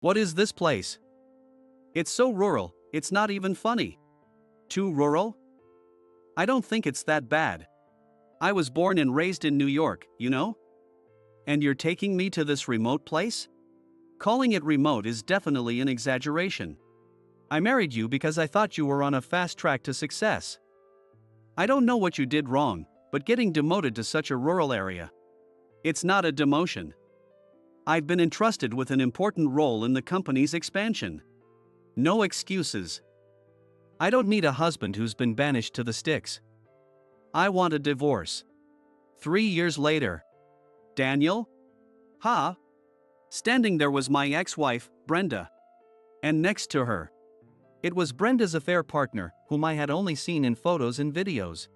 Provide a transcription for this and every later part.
What is this place? It's so rural, it's not even funny. Too rural? I don't think it's that bad. I was born and raised in New York, you know? And you're taking me to this remote place? Calling it remote is definitely an exaggeration. I married you because I thought you were on a fast track to success. I don't know what you did wrong, but getting demoted to such a rural area. It's not a demotion. I've been entrusted with an important role in the company's expansion. No excuses. I don't need a husband who's been banished to the sticks. I want a divorce. 3 years later. Daniel? Ha? Standing there was my ex-wife, Brenda. And next to her, it was Brenda's affair partner, whom I had only seen in photos and videos.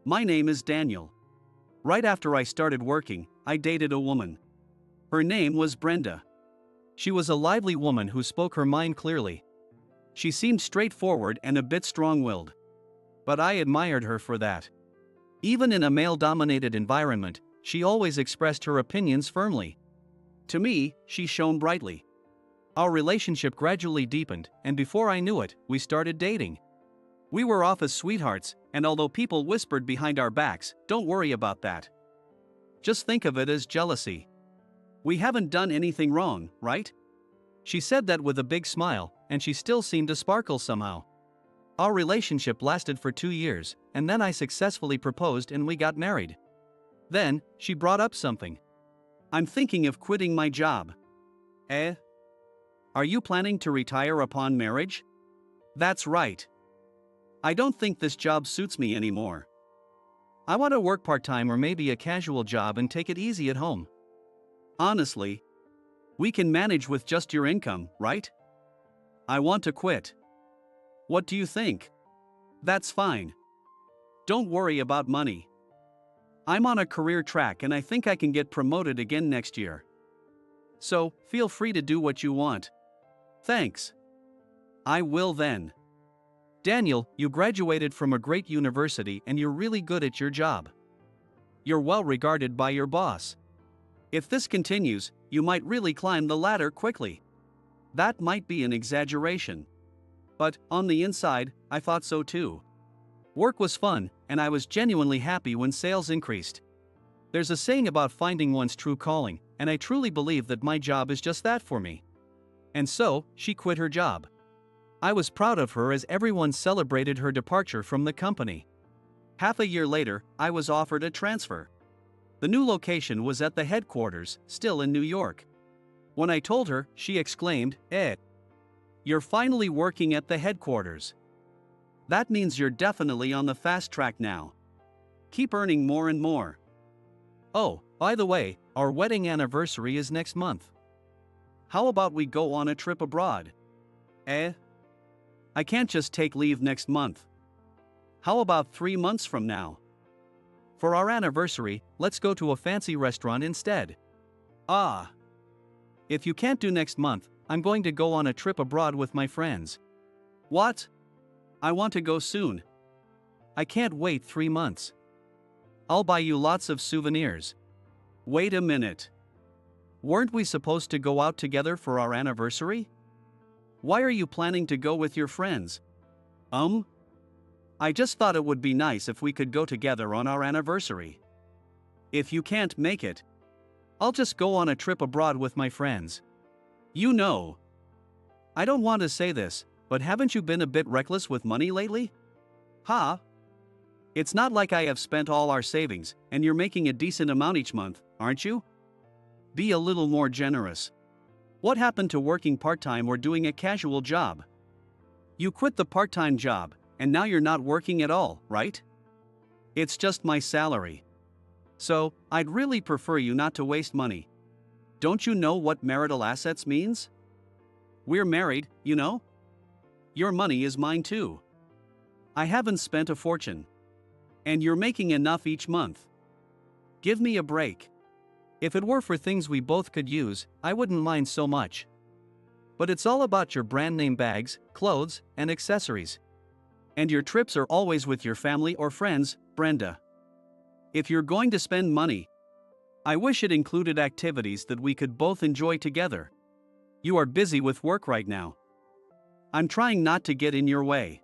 My name is Daniel. Right after I started working, I dated a woman. Her name was Brenda. She was a lively woman who spoke her mind clearly. She seemed straightforward and a bit strong-willed. But I admired her for that. Even in a male-dominated environment, she always expressed her opinions firmly. To me, she shone brightly. Our relationship gradually deepened, and before I knew it, we started dating. We were off as sweethearts, and although people whispered behind our backs, "Don't worry about that. Just think of it as jealousy. We haven't done anything wrong, right?" She said that with a big smile, and she still seemed to sparkle somehow. Our relationship lasted for 2 years, and then I successfully proposed and we got married. Then, she brought up something. "I'm thinking of quitting my job." Eh? Are you planning to retire upon marriage? That's right. I don't think this job suits me anymore. I want to work part-time or maybe a casual job and take it easy at home. Honestly, we can manage with just your income, right? I want to quit. What do you think? That's fine. Don't worry about money. I'm on a career track and I think I can get promoted again next year. So, feel free to do what you want. Thanks. I will then. Daniel, you graduated from a great university and you're really good at your job. You're well regarded by your boss. If this continues, you might really climb the ladder quickly. That might be an exaggeration. But, on the inside, I thought so too. Work was fun, and I was genuinely happy when sales increased. There's a saying about finding one's true calling, and I truly believe that my job is just that for me. And so, she quit her job. I was proud of her as everyone celebrated her departure from the company. Half a year later, I was offered a transfer. The new location was at the headquarters, still in New York. When I told her, she exclaimed, "You're finally working at the headquarters. That means you're definitely on the fast track now. Keep earning more and more. Oh, by the way, our wedding anniversary is next month. How about we go on a trip abroad?" I can't just take leave next month. How about 3 months from now? For our anniversary, let's go to a fancy restaurant instead. Ah. If you can't do next month, I'm going to go on a trip abroad with my friends. What? I want to go soon. I can't wait 3 months. I'll buy you lots of souvenirs. Wait a minute. Weren't we supposed to go out together for our anniversary? Why are you planning to go with your friends? I just thought it would be nice if we could go together on our anniversary. If you can't make it, I'll just go on a trip abroad with my friends. You know. I don't want to say this, but haven't you been a bit reckless with money lately? Ha? It's not like I have spent all our savings, and you're making a decent amount each month, aren't you? Be a little more generous. What happened to working part-time or doing a casual job? You quit the part-time job, and now you're not working at all, right? It's just my salary. So, I'd really prefer you not to waste money. Don't you know what marital assets means? We're married, you know? Your money is mine too. I haven't spent a fortune. And you're making enough each month. Give me a break. If it were for things we both could use, I wouldn't mind so much. But it's all about your brand name bags, clothes, and accessories. And your trips are always with your family or friends, Brenda. If you're going to spend money, I wish it included activities that we could both enjoy together. You are busy with work right now. I'm trying not to get in your way.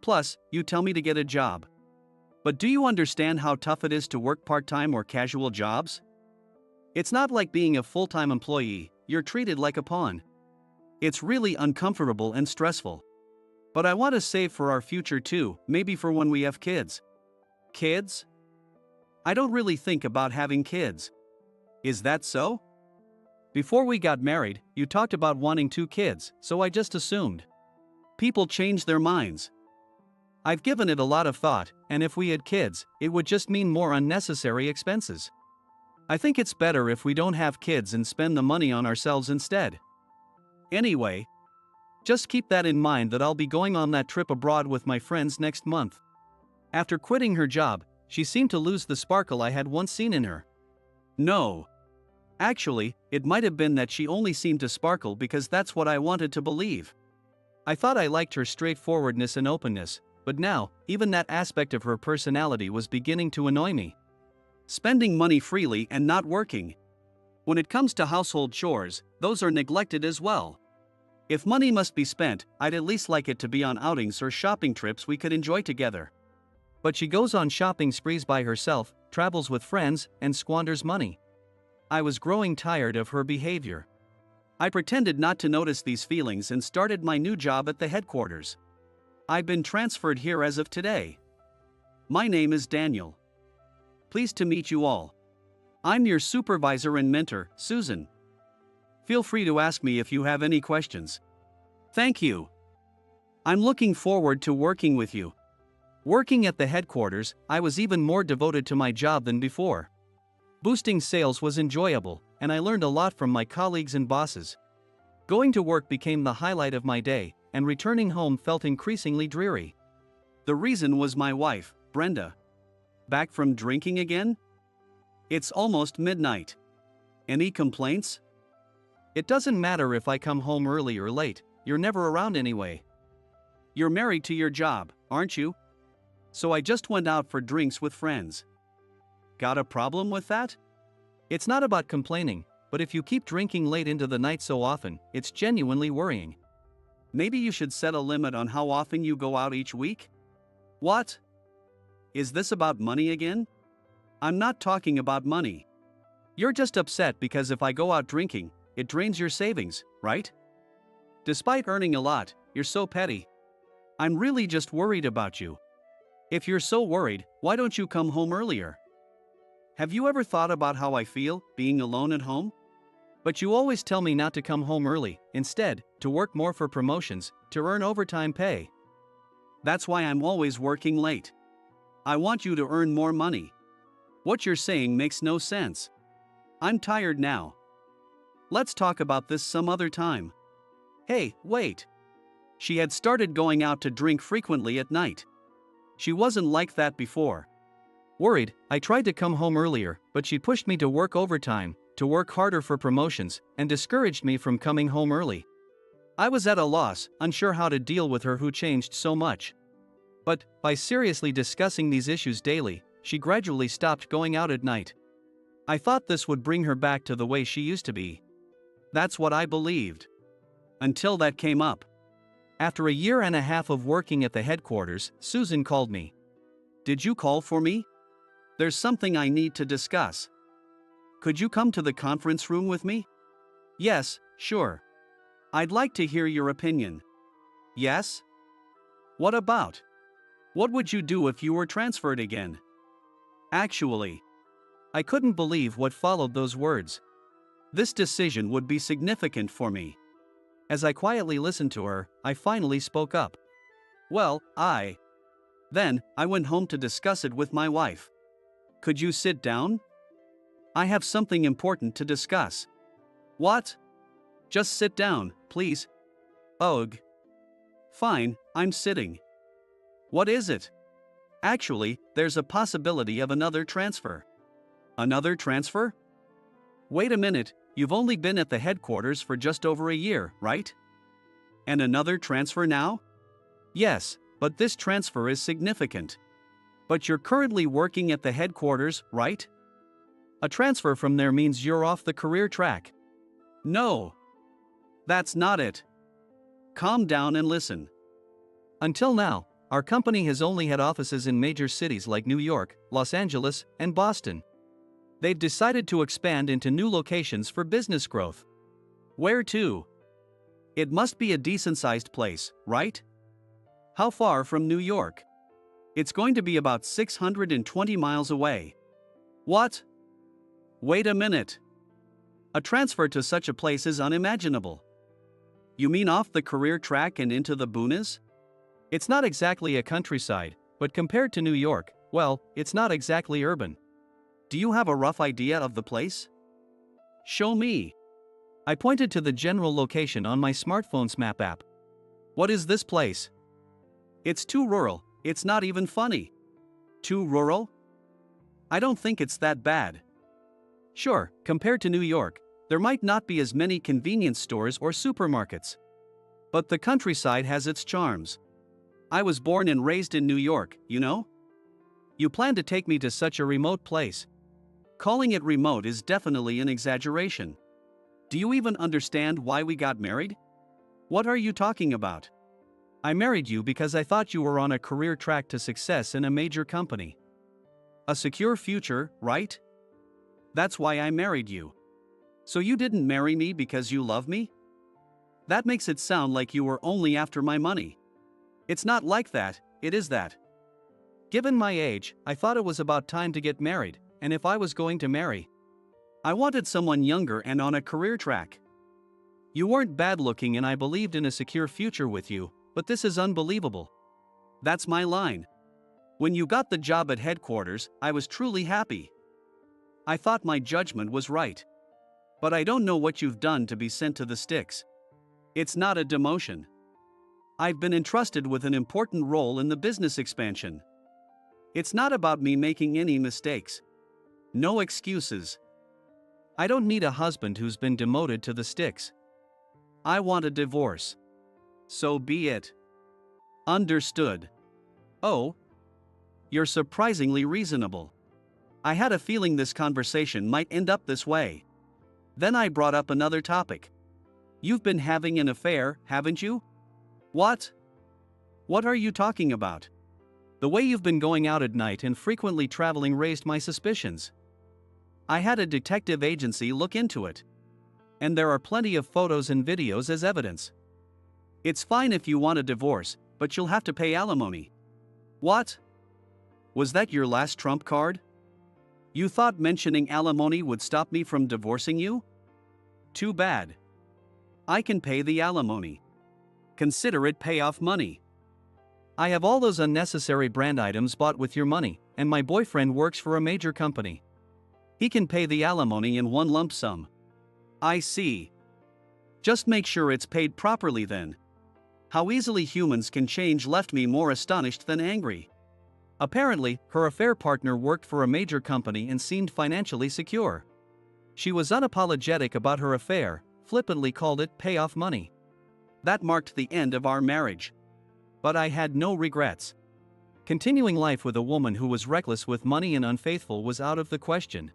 Plus, you tell me to get a job. But do you understand how tough it is to work part-time or casual jobs? It's not like being a full-time employee, you're treated like a pawn. It's really uncomfortable and stressful. But I want to save for our future too, maybe for when we have kids. Kids? I don't really think about having kids. Is that so? Before we got married, you talked about wanting 2 kids, so I just assumed. People change their minds. I've given it a lot of thought, and if we had kids, it would just mean more unnecessary expenses. I think it's better if we don't have kids and spend the money on ourselves instead. Anyway, just keep that in mind that I'll be going on that trip abroad with my friends next month. After quitting her job, she seemed to lose the sparkle I had once seen in her. No. Actually, it might have been that she only seemed to sparkle because that's what I wanted to believe. I thought I liked her straightforwardness and openness, but now, even that aspect of her personality was beginning to annoy me. Spending money freely and not working. When it comes to household chores, those are neglected as well. If money must be spent, I'd at least like it to be on outings or shopping trips we could enjoy together. But she goes on shopping sprees by herself, travels with friends, and squanders money. I was growing tired of her behavior. I pretended not to notice these feelings and started my new job at the headquarters. I've been transferred here as of today. My name is Daniel. Pleased to meet you all. I'm your supervisor and mentor, Susan. Feel free to ask me if you have any questions. Thank you. I'm looking forward to working with you. Working at the headquarters, I was even more devoted to my job than before. Boosting sales was enjoyable, and I learned a lot from my colleagues and bosses. Going to work became the highlight of my day, and returning home felt increasingly dreary. The reason was my wife, Brenda. Back from drinking again? It's almost midnight. Any complaints? It doesn't matter if I come home early or late, you're never around anyway. You're married to your job, aren't you? So I just went out for drinks with friends. Got a problem with that? It's not about complaining, but if you keep drinking late into the night so often, it's genuinely worrying. Maybe you should set a limit on how often you go out each week? What? Is this about money again? I'm not talking about money. You're just upset because if I go out drinking, it drains your savings, right? Despite earning a lot, you're so petty. I'm really just worried about you. If you're so worried, why don't you come home earlier? Have you ever thought about how I feel, being alone at home? But you always tell me not to come home early, instead, to work more for promotions, to earn overtime pay. That's why I'm always working late. I want you to earn more money. What you're saying makes no sense. I'm tired now. Let's talk about this some other time. Hey, wait. She had started going out to drink frequently at night. She wasn't like that before. Worried, I tried to come home earlier, but she pushed me to work overtime, to work harder for promotions, and discouraged me from coming home early. I was at a loss, unsure how to deal with her who changed so much. But, by seriously discussing these issues daily, she gradually stopped going out at night. I thought this would bring her back to the way she used to be. That's what I believed. Until that came up. After a year and a half of working at the headquarters, Susan called me. Did you call for me? There's something I need to discuss. Could you come to the conference room with me? Yes, sure. I'd like to hear your opinion. Yes? What about? What would you do if you were transferred again? Actually, I couldn't believe what followed those words. This decision would be significant for me. As I quietly listened to her, I finally spoke up. Well, Then, I went home to discuss it with my wife. Could you sit down? I have something important to discuss. What? Just sit down, please. Ugh. Fine, I'm sitting. What is it? Actually, there's a possibility of another transfer. Another transfer? Wait a minute, you've only been at the headquarters for just over a year, right? And another transfer now? Yes, but this transfer is significant. But you're currently working at the headquarters, right? A transfer from there means you're off the career track. No. That's not it. Calm down and listen. Until now, our company has only had offices in major cities like New York, Los Angeles, and Boston. They've decided to expand into new locations for business growth. Where to? It must be a decent-sized place, right? How far from New York? It's going to be about 620 miles away. What? Wait a minute. A transfer to such a place is unimaginable. You mean off the career track and into the boonies? It's not exactly a countryside, but compared to New York, well, it's not exactly urban. Do you have a rough idea of the place? Show me. I pointed to the general location on my smartphone's map app. What is this place? It's too rural, it's not even funny. Too rural? I don't think it's that bad. Sure, compared to New York, there might not be as many convenience stores or supermarkets. But the countryside has its charms. I was born and raised in New York, you know? You plan to take me to such a remote place. Calling it remote is definitely an exaggeration. Do you even understand why we got married? What are you talking about? I married you because I thought you were on a career track to success in a major company. A secure future, right? That's why I married you. So you didn't marry me because you love me? That makes it sound like you were only after my money. It's not like that, it is that. Given my age, I thought it was about time to get married, and if I was going to marry, I wanted someone younger and on a career track. You weren't bad looking and I believed in a secure future with you, but this is unbelievable. That's my line. When you got the job at headquarters, I was truly happy. I thought my judgment was right. But I don't know what you've done to be sent to the sticks. It's not a demotion. I've been entrusted with an important role in the business expansion. It's not about me making any mistakes. No excuses. I don't need a husband who's been demoted to the sticks. I want a divorce. So be it. Understood. Oh, you're surprisingly reasonable. I had a feeling this conversation might end up this way. Then I brought up another topic. You've been having an affair, haven't you? What? What are you talking about? The way you've been going out at night and frequently traveling raised my suspicions. I had a detective agency look into it. And there are plenty of photos and videos as evidence. It's fine if you want a divorce, but you'll have to pay alimony. What? Was that your last trump card? You thought mentioning alimony would stop me from divorcing you? Too bad. I can pay the alimony. Consider it payoff money. I have all those unnecessary brand items bought with your money, and my boyfriend works for a major company. He can pay the alimony in one lump sum. I see. Just make sure it's paid properly then. How easily humans can change left me more astonished than angry. Apparently, her affair partner worked for a major company and seemed financially secure. She was unapologetic about her affair, flippantly called it payoff money. That marked the end of our marriage. But I had no regrets. Continuing life with a woman who was reckless with money and unfaithful was out of the question.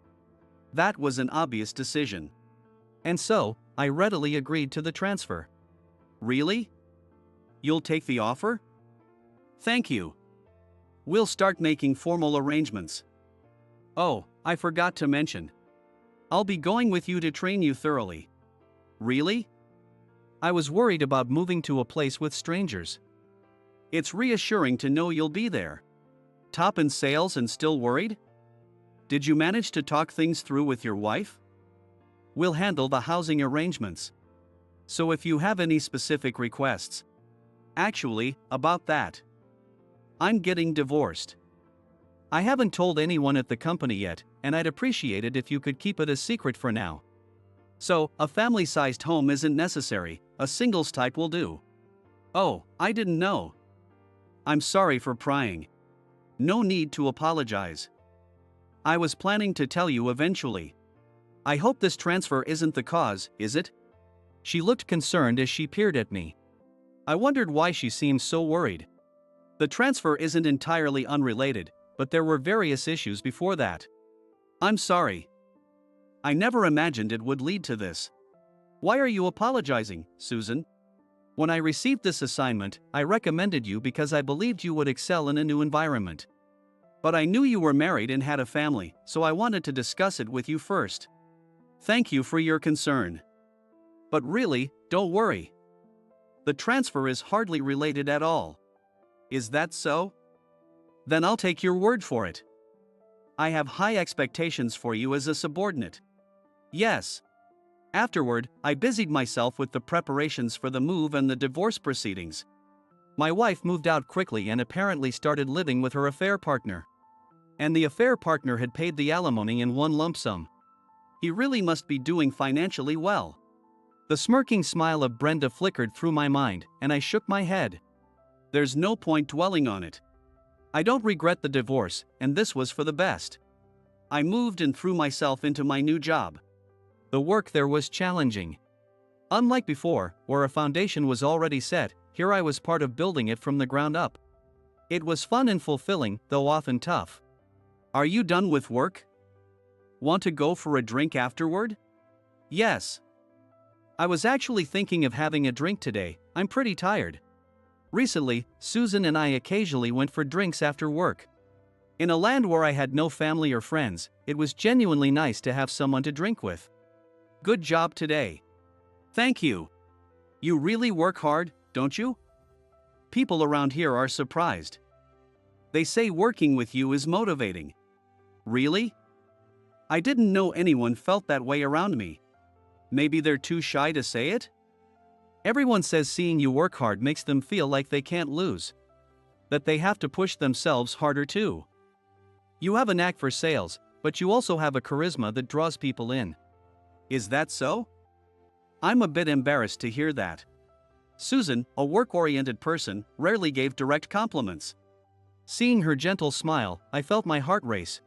That was an obvious decision. And so, I readily agreed to the transfer. Really? You'll take the offer? Thank you. We'll start making formal arrangements. Oh, I forgot to mention. I'll be going with you to train you thoroughly. Really? I was worried about moving to a place with strangers. It's reassuring to know you'll be there. Top in sales and still worried? Did you manage to talk things through with your wife? We'll handle the housing arrangements. So if you have any specific requests. Actually, about that. I'm getting divorced. I haven't told anyone at the company yet, and I'd appreciate it if you could keep it a secret for now. So, a family-sized home isn't necessary, a singles type will do. Oh, I didn't know. I'm sorry for prying. No need to apologize. I was planning to tell you eventually. I hope this transfer isn't the cause, is it? She looked concerned as she peered at me. I wondered why she seemed so worried. The transfer isn't entirely unrelated, but there were various issues before that. I'm sorry. I never imagined it would lead to this. Why are you apologizing, Susan? When I received this assignment, I recommended you because I believed you would excel in a new environment. But I knew you were married and had a family, so I wanted to discuss it with you first. Thank you for your concern. But really, don't worry. The transfer is hardly related at all. Is that so? Then I'll take your word for it. I have high expectations for you as a subordinate. Yes. Afterward, I busied myself with the preparations for the move and the divorce proceedings. My wife moved out quickly and apparently started living with her affair partner. And the affair partner had paid the alimony in one lump sum. He really must be doing financially well. The smirking smile of Brenda flickered through my mind, and I shook my head. There's no point dwelling on it. I don't regret the divorce, and this was for the best. I moved and threw myself into my new job. The work there was challenging. Unlike before, where a foundation was already set, here I was part of building it from the ground up. It was fun and fulfilling, though often tough. Are you done with work? Want to go for a drink afterward? Yes. I was actually thinking of having a drink today. I'm pretty tired. Recently, Susan and I occasionally went for drinks after work. In a land where I had no family or friends, it was genuinely nice to have someone to drink with. Good job today. Thank you. You really work hard, don't you? People around here are surprised. They say working with you is motivating. Really? I didn't know anyone felt that way around me. Maybe they're too shy to say it? Everyone says seeing you work hard makes them feel like they can't lose. That they have to push themselves harder too. You have a knack for sales, but you also have a charisma that draws people in. Is that so? I'm a bit embarrassed to hear that. Susan, a work-oriented person, rarely gave direct compliments. Seeing her gentle smile, I felt my heart race.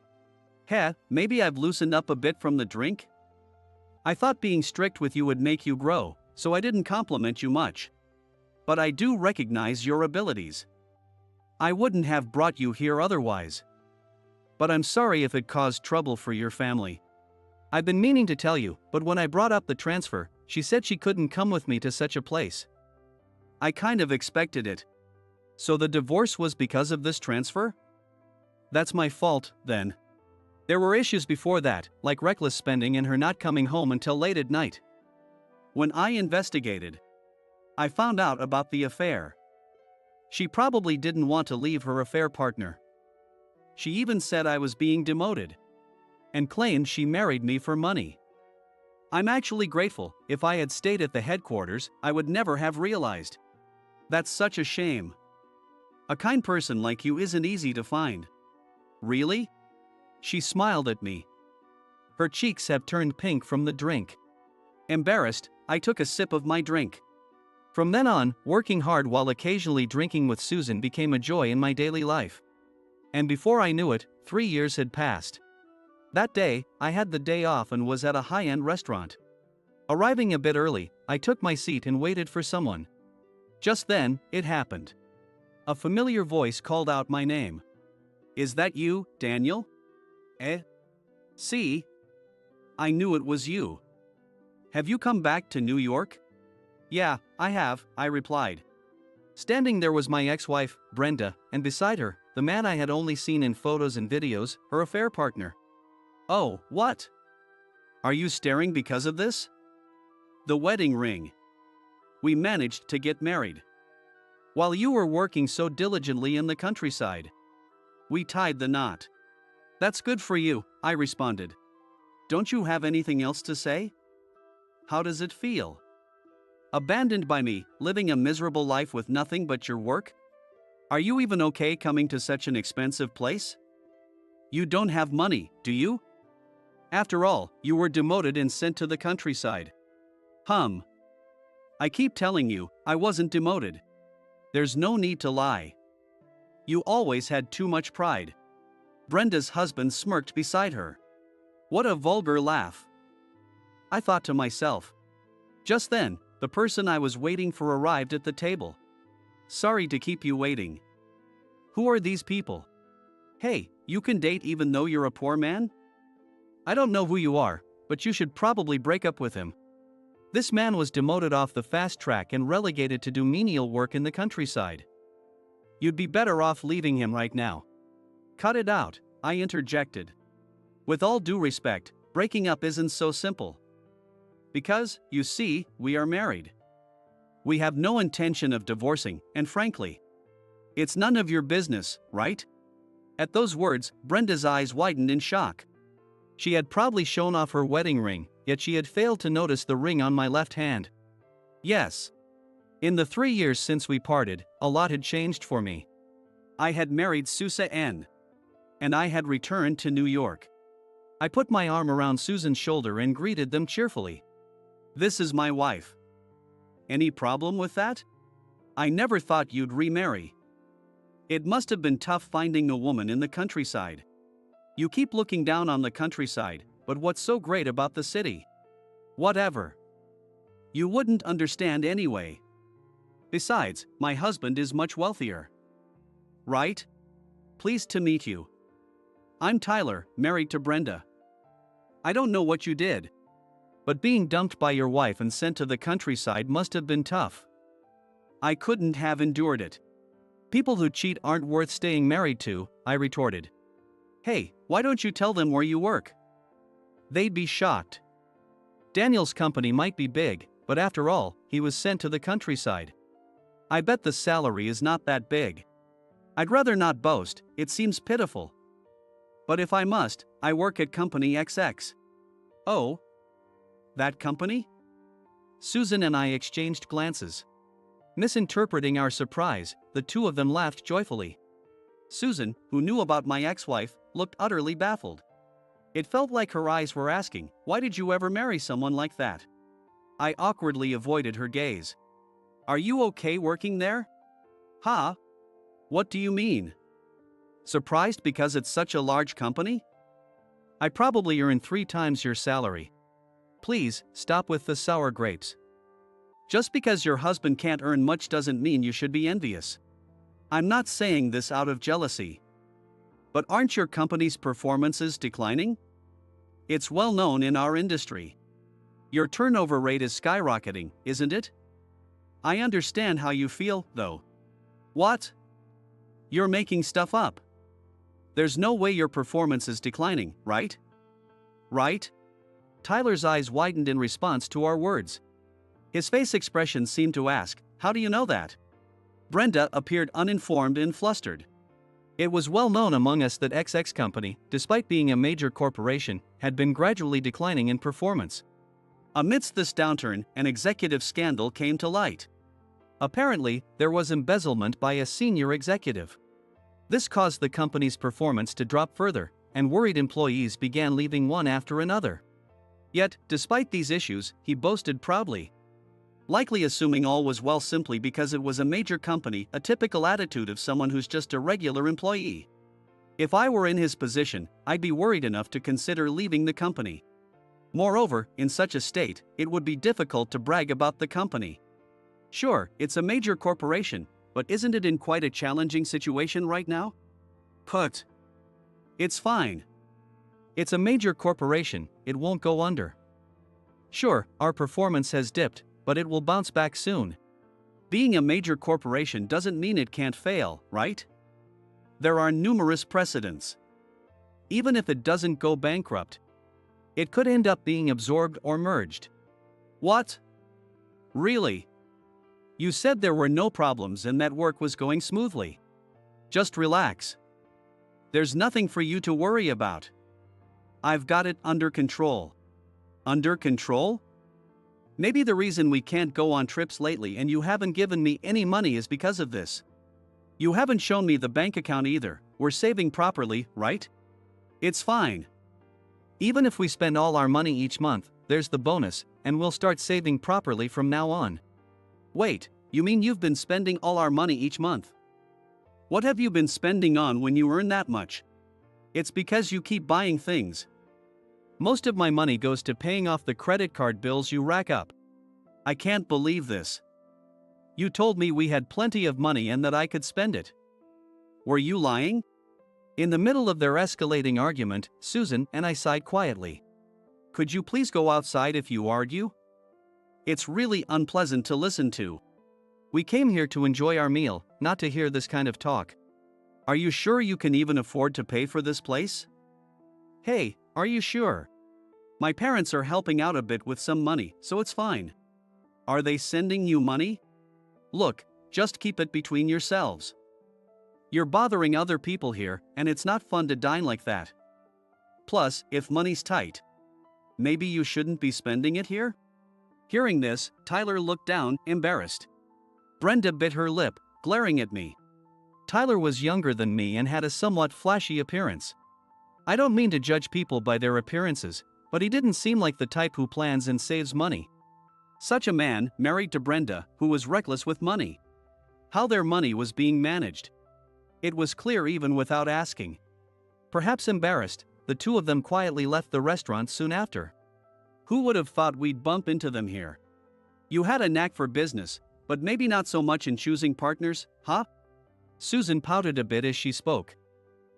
Maybe I've loosened up a bit from the drink? I thought being strict with you would make you grow, so I didn't compliment you much. But I do recognize your abilities. I wouldn't have brought you here otherwise. But I'm sorry if it caused trouble for your family. I've been meaning to tell you, but when I brought up the transfer, she said she couldn't come with me to such a place. I kind of expected it. So the divorce was because of this transfer? That's my fault, then. There were issues before that, like reckless spending and her not coming home until late at night. When I investigated, I found out about the affair. She probably didn't want to leave her affair partner. She even said I was being demoted. And claimed she married me for money. I'm actually grateful. If I had stayed at the headquarters, I would never have realized. That's such a shame. A kind person like you isn't easy to find. Really? She smiled at me. Her cheeks have turned pink from the drink. Embarrassed, I took a sip of my drink. From then on, working hard while occasionally drinking with Susan became a joy in my daily life. And before I knew it, 3 years had passed. That day, I had the day off and was at a high-end restaurant. Arriving a bit early, I took my seat and waited for someone. Just then, it happened. A familiar voice called out my name. Is that you, Daniel? See? I knew it was you. Have you come back to New York? Yeah, I have, I replied. Standing there was my ex-wife, Brenda, and beside her, the man I had only seen in photos and videos, her affair partner. Oh, what? Are you staring because of this? The wedding ring. We managed to get married. While you were working so diligently in the countryside. We tied the knot. That's good for you, I responded. Don't you have anything else to say? How does it feel? Abandoned by me, living a miserable life with nothing but your work? Are you even okay coming to such an expensive place? You don't have money, do you? After all, you were demoted and sent to the countryside. I keep telling you, I wasn't demoted. There's no need to lie. You always had too much pride. Brenda's husband smirked beside her. What a vulgar laugh. I thought to myself. Just then, the person I was waiting for arrived at the table. Sorry to keep you waiting. Who are these people? Hey, you can date even though you're a poor man? I don't know who you are, but you should probably break up with him. This man was demoted off the fast track and relegated to do menial work in the countryside. You'd be better off leaving him right now. Cut it out, I interjected. With all due respect, breaking up isn't so simple. Because, you see, we are married. We have no intention of divorcing, and frankly, it's none of your business, right? At those words, Brenda's eyes widened in shock. She had proudly shown off her wedding ring, yet she had failed to notice the ring on my left hand. Yes. In the 3 years since we parted, a lot had changed for me. I had married Susa N. And I had returned to New York. I put my arm around Susan's shoulder and greeted them cheerfully. This is my wife. Any problem with that? I never thought you'd remarry. It must have been tough finding a woman in the countryside. You keep looking down on the countryside, but what's so great about the city? Whatever. You wouldn't understand anyway. Besides, my husband is much wealthier. Right? Pleased to meet you. I'm Tyler, married to Brenda. I don't know what you did, but being dumped by your wife and sent to the countryside must have been tough. I couldn't have endured it. People who cheat aren't worth staying married to, I retorted. Hey, why don't you tell them where you work? They'd be shocked. Daniel's company might be big, but after all, he was sent to the countryside. I bet the salary is not that big. I'd rather not boast, it seems pitiful. But if I must, I work at Company XX. Oh? That company? Susan and I exchanged glances. Misinterpreting our surprise, the two of them laughed joyfully. Susan, who knew about my ex-wife, looked utterly baffled. It felt like her eyes were asking, why did you ever marry someone like that? I awkwardly avoided her gaze. Are you okay working there? Huh? What do you mean? Surprised because it's such a large company? I probably earn 3 times your salary. Please, stop with the sour grapes. Just because your husband can't earn much doesn't mean you should be envious. I'm not saying this out of jealousy. But aren't your company's performances declining? It's well known in our industry. Your turnover rate is skyrocketing, isn't it? I understand how you feel, though. What? You're making stuff up. There's no way your performance is declining, right? Right? Tyler's eyes widened in response to our words. His face expression seemed to ask, how do you know that? Brenda appeared uninformed and flustered. It was well known among us that XX Company, despite being a major corporation, had been gradually declining in performance. Amidst this downturn, an executive scandal came to light. Apparently, there was embezzlement by a senior executive. This caused the company's performance to drop further, and worried employees began leaving one after another. Yet, despite these issues, he boasted proudly. Likely assuming all was well simply because it was a major company, a typical attitude of someone who's just a regular employee. If I were in his position, I'd be worried enough to consider leaving the company. Moreover, in such a state, it would be difficult to brag about the company. Sure, it's a major corporation, but isn't it in quite a challenging situation right now? It's fine. It's a major corporation, it won't go under. Sure, our performance has dipped, but it will bounce back soon. Being a major corporation doesn't mean it can't fail, right? There are numerous precedents. Even if it doesn't go bankrupt, it could end up being absorbed or merged. What? Really? You said there were no problems and that work was going smoothly. Just relax. There's nothing for you to worry about. I've got it under control. Under control? Maybe the reason we can't go on trips lately and you haven't given me any money is because of this. You haven't shown me the bank account either. We're saving properly, right? It's fine. Even if we spend all our money each month, there's the bonus, and we'll start saving properly from now on. Wait, you mean you've been spending all our money each month? What have you been spending on when you earn that much? It's because you keep buying things. Most of my money goes to paying off the credit card bills you rack up. I can't believe this. You told me we had plenty of money and that I could spend it. Were you lying? In the middle of their escalating argument, Susan and I sighed quietly. Could you please go outside if you argue? It's really unpleasant to listen to. We came here to enjoy our meal, not to hear this kind of talk. Are you sure you can even afford to pay for this place? Hey, are you sure? My parents are helping out a bit with some money, so it's fine. Are they sending you money? Look, just keep it between yourselves. You're bothering other people here, and it's not fun to dine like that. Plus, if money's tight, maybe you shouldn't be spending it here? Hearing this, Tyler looked down, embarrassed. Brenda bit her lip, glaring at me. Tyler was younger than me and had a somewhat flashy appearance. I don't mean to judge people by their appearances, but he didn't seem like the type who plans and saves money. Such a man, married to Brenda, who was reckless with money. How their money was being managed. It was clear even without asking. Perhaps embarrassed, the two of them quietly left the restaurant soon after. Who would have thought we'd bump into them here? You had a knack for business, but maybe not so much in choosing partners, huh? Susan pouted a bit as she spoke.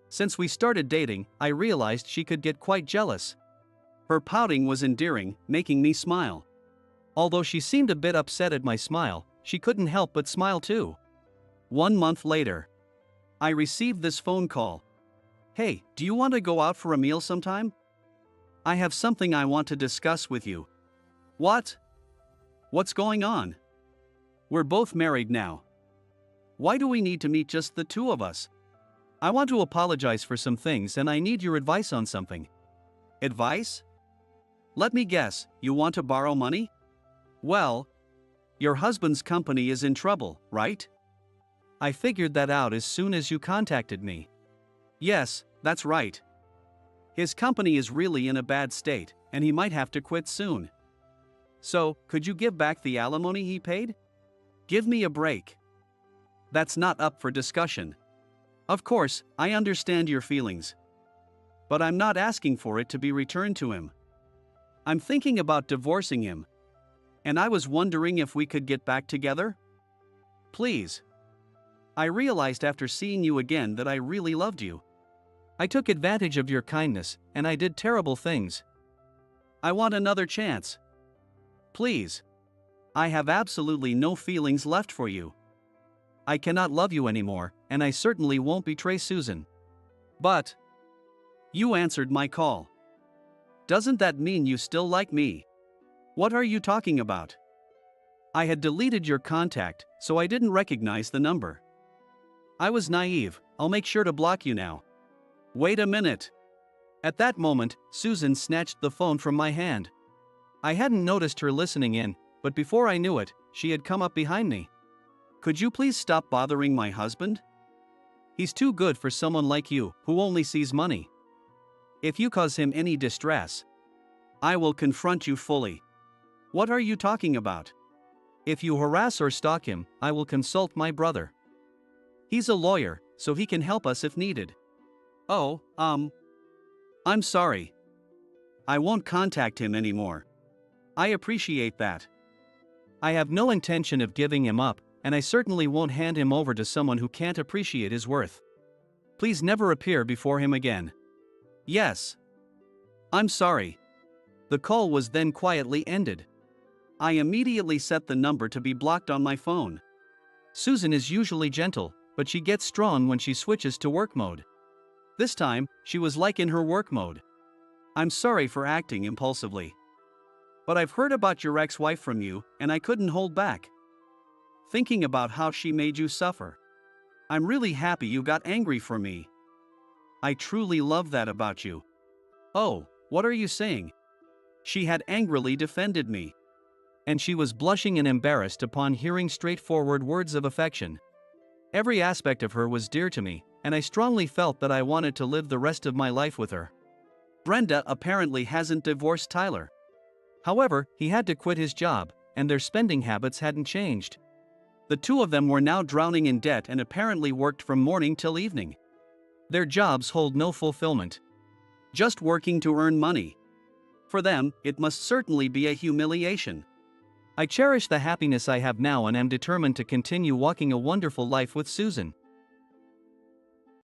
Since we started dating, I realized she could get quite jealous. Her pouting was endearing, making me smile. Although she seemed a bit upset at my smile, she couldn't help but smile too. 1 month later, I received this phone call. Hey, do you want to go out for a meal sometime? I have something I want to discuss with you. What? What's going on? We're both married now. Why do we need to meet just the two of us? I want to apologize for some things and I need your advice on something. Advice? Let me guess, you want to borrow money? Well, your husband's company is in trouble, right? I figured that out as soon as you contacted me. Yes, that's right. His company is really in a bad state, and he might have to quit soon. So, could you give back the alimony he paid? Give me a break. That's not up for discussion. Of course, I understand your feelings. But I'm not asking for it to be returned to him. I'm thinking about divorcing him. And I was wondering if we could get back together? Please. I realized after seeing you again that I really loved you. I took advantage of your kindness, and I did terrible things. I want another chance. Please. I have absolutely no feelings left for you. I cannot love you anymore, and I certainly won't betray Susan. But you answered my call. Doesn't that mean you still like me? What are you talking about? I had deleted your contact, so I didn't recognize the number. I was naive. I'll make sure to block you now. Wait a minute. At that moment, Susan snatched the phone from my hand. I hadn't noticed her listening in, but before I knew it, she had come up behind me. Could you please stop bothering my husband? He's too good for someone like you, who only sees money. If you cause him any distress, I will confront you fully. What are you talking about? If you harass or stalk him, I will consult my brother. He's a lawyer, so he can help us if needed. Oh, I'm sorry. I won't contact him anymore. I appreciate that. I have no intention of giving him up, and I certainly won't hand him over to someone who can't appreciate his worth. Please never appear before him again. Yes. I'm sorry. The call was then quietly ended. I immediately set the number to be blocked on my phone. Susan is usually gentle, but she gets strong when she switches to work mode. This time, she was like in her work mode. I'm sorry for acting impulsively. But I've heard about your ex-wife from you, and I couldn't hold back. Thinking about how she made you suffer. I'm really happy you got angry for me. I truly love that about you. Oh, what are you saying? She had angrily defended me. And she was blushing and embarrassed upon hearing straightforward words of affection. Every aspect of her was dear to me, and I strongly felt that I wanted to live the rest of my life with her. Brenda apparently hasn't divorced Tyler. However, he had to quit his job, and their spending habits hadn't changed. The two of them were now drowning in debt and apparently worked from morning till evening. Their jobs hold no fulfillment. Just working to earn money. For them, it must certainly be a humiliation. I cherish the happiness I have now and am determined to continue walking a wonderful life with Susan.